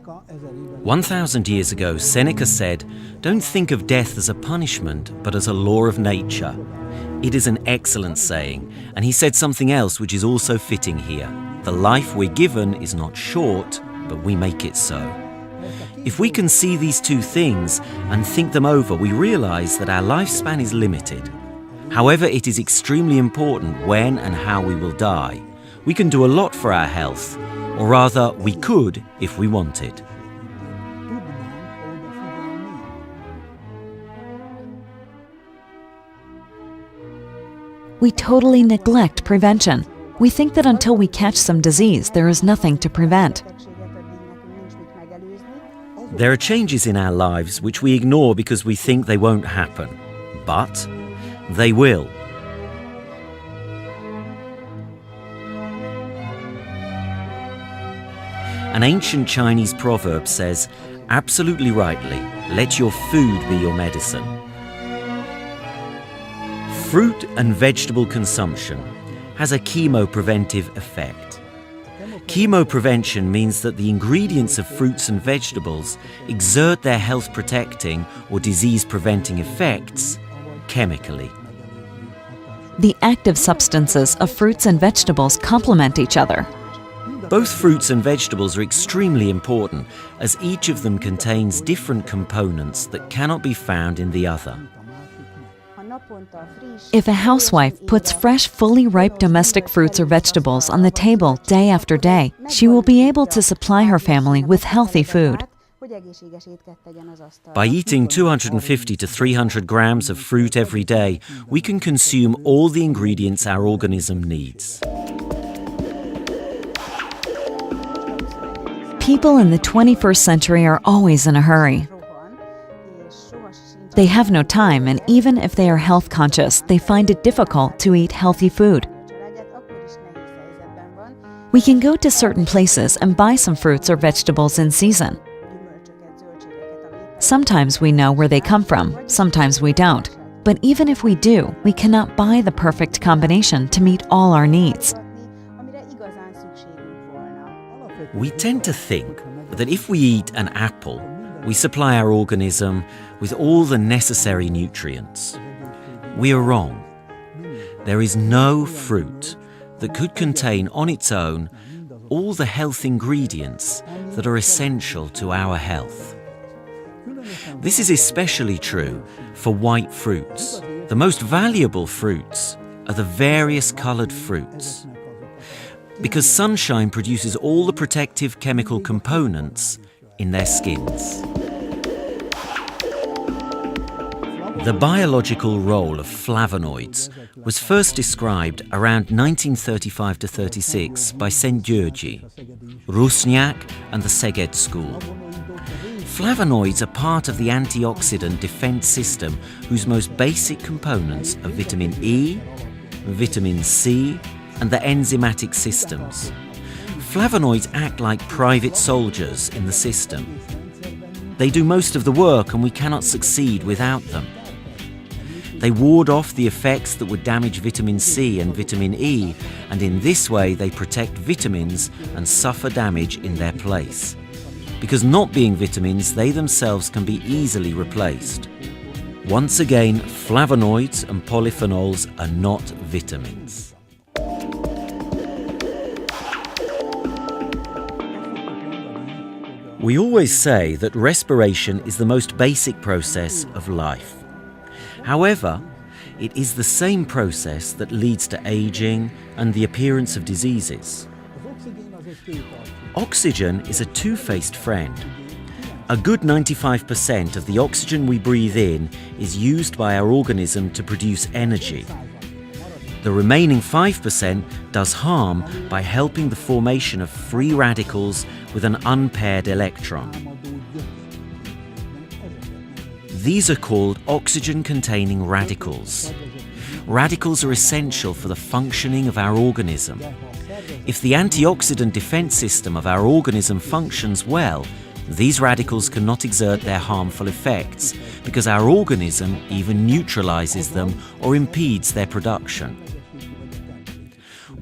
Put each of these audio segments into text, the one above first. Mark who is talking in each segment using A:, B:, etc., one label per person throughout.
A: 1,000 years ago, Seneca said, "Don't think of death as a punishment, but as a law of nature." It is an excellent saying, and he said something else which is also fitting here. The life we're given is not short, but we make it so. If we can see these two things and think them over, we realize that our lifespan is limited. However, it is extremely important when and how we will die. We can do a lot for our health, or rather, we could if we wanted.
B: We totally neglect prevention. We think that until we catch some disease, there is nothing to prevent.
A: There are changes in our lives which we ignore because we think they won't happen. But they will. An ancient Chinese proverb says, absolutely rightly, let your food be your medicine. Fruit and vegetable consumption has a chemopreventive effect. Chemoprevention means that the ingredients of fruits and vegetables exert their health-protecting or disease-preventing effects chemically.
B: The active substances of fruits and vegetables complement each other.
A: Both fruits and vegetables are extremely important, as each of them contains different components that cannot be found in the other.
B: If a housewife puts fresh, fully ripe domestic fruits or vegetables on the table day after day, she will be able to supply her family with healthy food.
A: By eating 250 to 300 grams of fruit every day, we can consume all the ingredients our organism needs.
B: People in the 21st century are always in a hurry. They have no time, and even if they are health conscious, they find it difficult to eat healthy food. We can go to certain places and buy some fruits or vegetables in season. Sometimes we know where they come from, sometimes we don't. But even if we do, we cannot buy the perfect combination to meet all our needs.
A: We tend to think that if we eat an apple, we supply our organism with all the necessary nutrients. We are wrong. There is no fruit that could contain on its own all the health ingredients that are essential to our health. This is especially true for white fruits. The most valuable fruits are the various colored fruits, because sunshine produces all the protective chemical components in their skins. The biological role of flavonoids was first described around 1935 to 36 by Szent-Györgyi, Rusniak and the Szeged school. Flavonoids are part of the antioxidant defense system, whose most basic components are vitamin E, vitamin C, and the enzymatic systems. Flavonoids act like private soldiers in the system. They do most of the work, and we cannot succeed without them. They ward off the effects that would damage vitamin C and vitamin E, and in this way they protect vitamins and suffer damage in their place. Because not being vitamins, they themselves can be easily replaced. Once again, flavonoids and polyphenols are not vitamins. We always say that respiration is the most basic process of life. However, it is the same process that leads to aging and the appearance of diseases. Oxygen is a two-faced friend. A good 95% of the oxygen we breathe in is used by our organism to produce energy. The remaining 5% does harm by helping the formation of free radicals with an unpaired electron. These are called oxygen-containing radicals. Radicals are essential for the functioning of our organism. If the antioxidant defense system of our organism functions well, these radicals cannot exert their harmful effects because our organism even neutralizes them or impedes their production.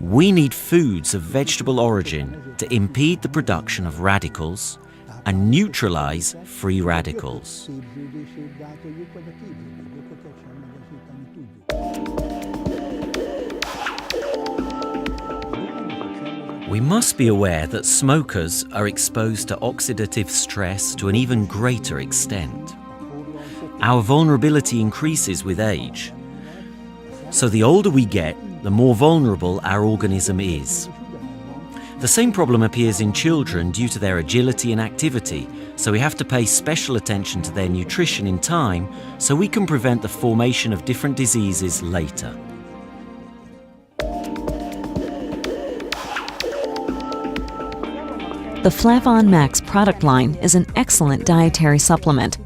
A: We need foods of vegetable origin to impede the production of radicals, and neutralize free radicals. We must be aware that smokers are exposed to oxidative stress to an even greater extent. Our vulnerability increases with age. So the older we get, the more vulnerable our organism is. The same problem appears in children due to their agility and activity, so we have to pay special attention to their nutrition in time so we can prevent the formation of different diseases later.
B: The Flavon Max product line is an excellent dietary supplement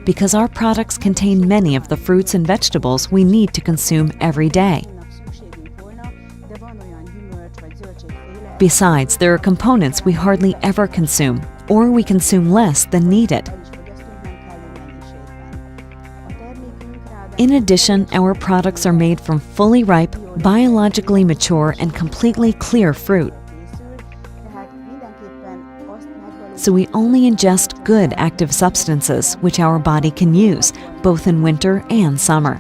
B: because our products contain many of the fruits and vegetables we need to consume every day. Besides, there are components we hardly ever consume, or we consume less than needed. In addition, our products are made from fully ripe, biologically mature, and completely clear fruit. So we only ingest good active substances which our body can use, both in winter and summer.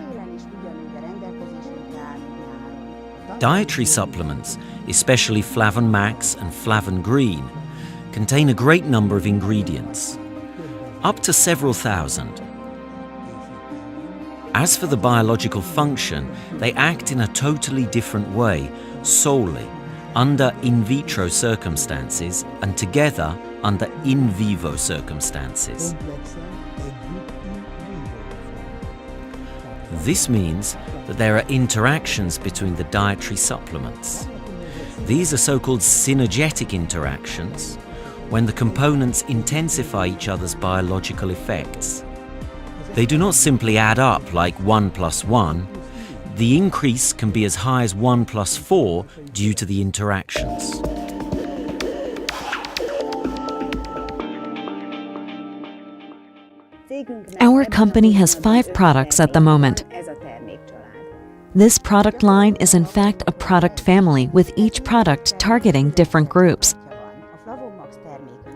A: Dietary supplements, especially Flavon Max and Flavon Green, contain a great number of ingredients, up to several thousand. As for the biological function, they act in a totally different way, solely under in vitro circumstances and together under in vivo circumstances. This means that there are interactions between the dietary supplements. These are so-called synergetic interactions, when the components intensify each other's biological effects. They do not simply add up like 1 + 1. The increase can be as high as 1 + 4 due to the interactions.
B: Our company has 5 products at the moment. This product line is in fact a product family with each product targeting different groups.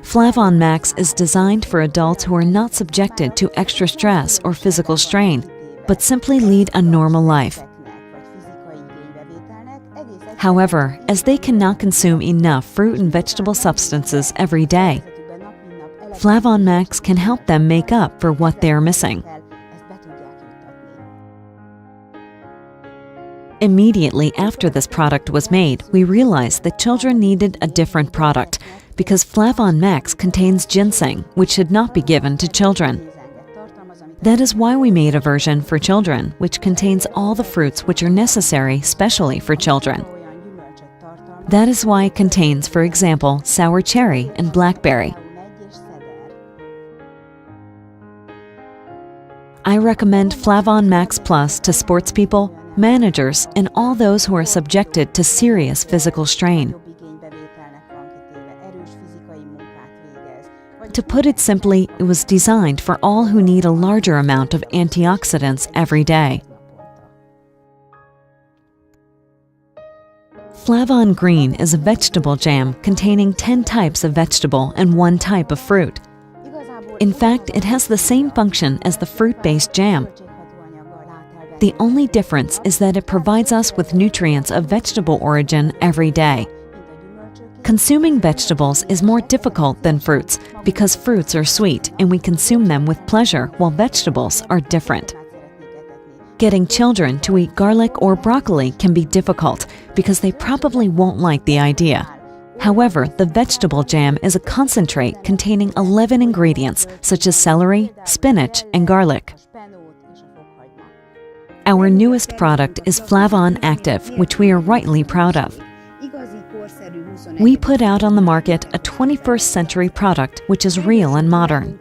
B: Flavon Max is designed for adults who are not subjected to extra stress or physical strain, but simply lead a normal life. However, as they cannot consume enough fruit and vegetable substances every day, Flavon Max can help them make up for what they are missing. Immediately after this product was made, we realized that children needed a different product because Flavon Max contains ginseng, which should not be given to children. That is why we made a version for children, which contains all the fruits which are necessary specially for children. That is why it contains, for example, sour cherry and blackberry. I recommend Flavon Max Plus to sports people, managers, and all those who are subjected to serious physical strain. To put it simply, it was designed for all who need a larger amount of antioxidants every day. Flavon Green is a vegetable jam containing 10 types of vegetable and 1 type of fruit. In fact, it has the same function as the fruit-based jam. The only difference is that it provides us with nutrients of vegetable origin every day. Consuming vegetables is more difficult than fruits because fruits are sweet and we consume them with pleasure while vegetables are different. Getting children to eat garlic or broccoli can be difficult because they probably won't like the idea. However, the vegetable jam is a concentrate containing 11 ingredients such as celery, spinach, and garlic. Our newest product is Flavon Active, which we are rightly proud of. We put out on the market a 21st century product which is real and modern.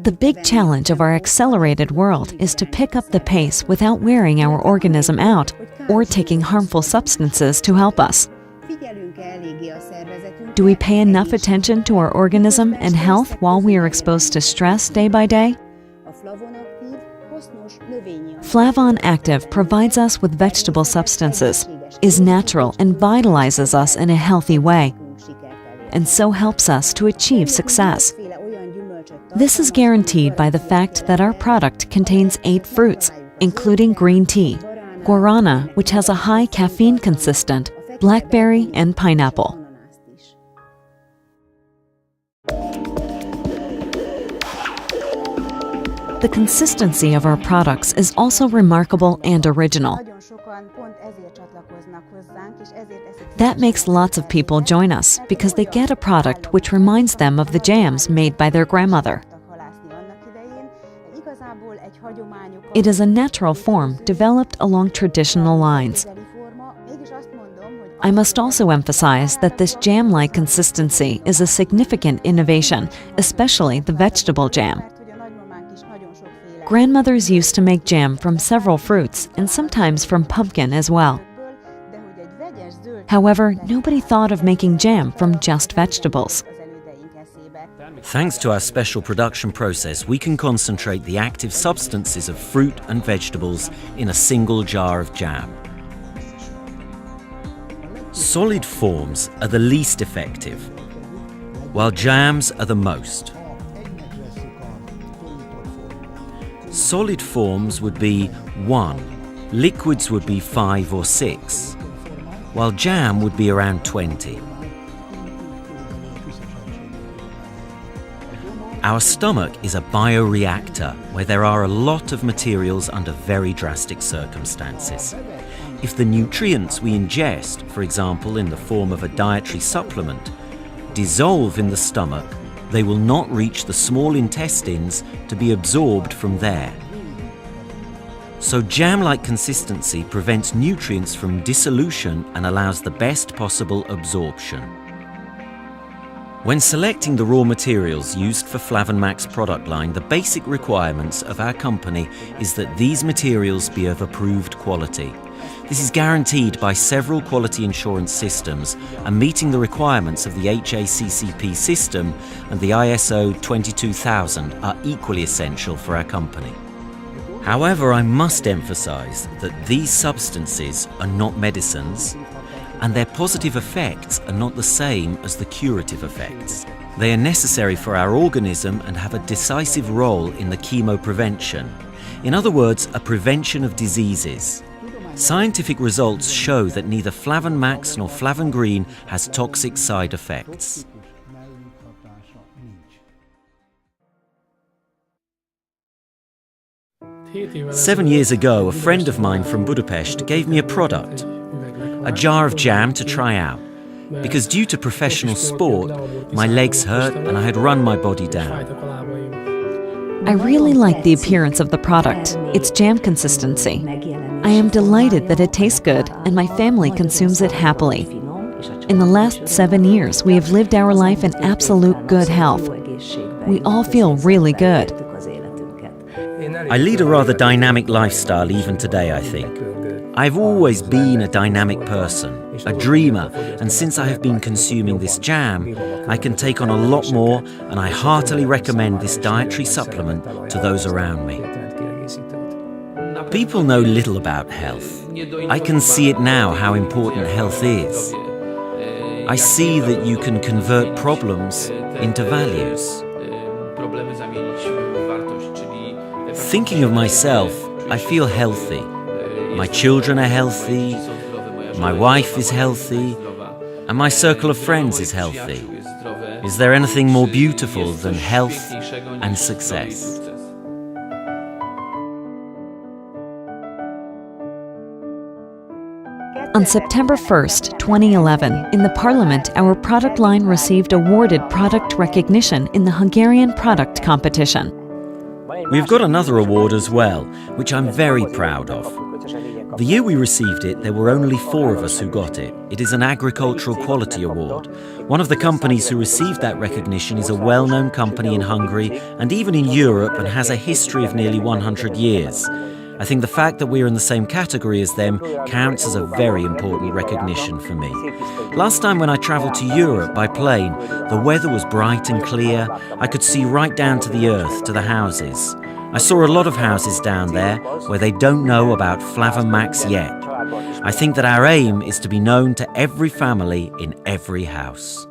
B: The big challenge of our accelerated world is to pick up the pace without wearing our organism out or taking harmful substances to help us. Do we pay enough attention to our organism and health while we are exposed to stress day by day? Flavon Active provides us with vegetable substances, is natural and vitalizes us in a healthy way, and so helps us to achieve success. This is guaranteed by the fact that our product contains 8 fruits, including green tea, guarana, which has a high caffeine consistent, blackberry, and pineapple. The consistency of our products is also remarkable and original. That makes lots of people join us because they get a product which reminds them of the jams made by their grandmother. It is a natural form developed along traditional lines. I must also emphasize that this jam-like consistency is a significant innovation, especially the vegetable jam. Grandmothers used to make jam from several fruits and sometimes from pumpkin as well. However, nobody thought of making jam from just vegetables.
A: Thanks to our special production process, we can concentrate the active substances of fruit and vegetables in a single jar of jam. Solid forms are the least effective, while jams are the most. Solid forms would be 1, liquids would be 5 or 6, while jam would be around 20. Our stomach is a bioreactor where there are a lot of materials under very drastic circumstances. If the nutrients we ingest, for example in the form of a dietary supplement, dissolve in the stomach, they will not reach the small intestines to be absorbed from there. So jam-like consistency prevents nutrients from dissolution and allows the best possible absorption. When selecting the raw materials used for Flavon Max product line, the basic requirements of our company is that these materials be of approved quality. This is guaranteed by several quality insurance systems, and meeting the requirements of the HACCP system and the ISO 22000 are equally essential for our company. However, I must emphasize that these substances are not medicines, and their positive effects are not the same as the curative effects. They are necessary for our organism and have a decisive role in the chemoprevention. In other words, a prevention of diseases. Scientific results show that neither Flavon Max nor Flavon Green has toxic side effects. Seven years ago, a friend of mine from Budapest gave me a product, a jar of jam to try out, because due to professional sport, my legs hurt and I had run my body down.
B: I really like the appearance of the product, its jam consistency. I am delighted that it tastes good and my family consumes it happily. In the last 7 years, we have lived our life in absolute good health. We all feel really good.
A: I lead a rather dynamic lifestyle even today, I think. I've always been a dynamic person, a dreamer, and since I have been consuming this jam, I can take on a lot more, and I heartily recommend this dietary supplement to those around me. People know little about health. I can see it now how important health is. I see that you can convert problems into values. Thinking of myself, I feel healthy. My children are healthy, my wife is healthy, and my circle of friends is healthy. Is there anything more beautiful than health and success?
B: On September 1st, 2011, in the Parliament, our product line received awarded product recognition in the Hungarian product competition.
A: We've got another award as well, which I'm very proud of. The year we received it, there were only 4 of us who got it. It is an agricultural quality award. One of the companies who received that recognition is a well-known company in Hungary and even in Europe and has a history of nearly 100 years. I think the fact that we're in the same category as them counts as a very important recognition for me. Last time when I travelled to Europe by plane, the weather was bright and clear. I could see right down to the earth, to the houses. I saw a lot of houses down there where they don't know about Flavon Max yet. I think that our aim is to be known to every family in every house.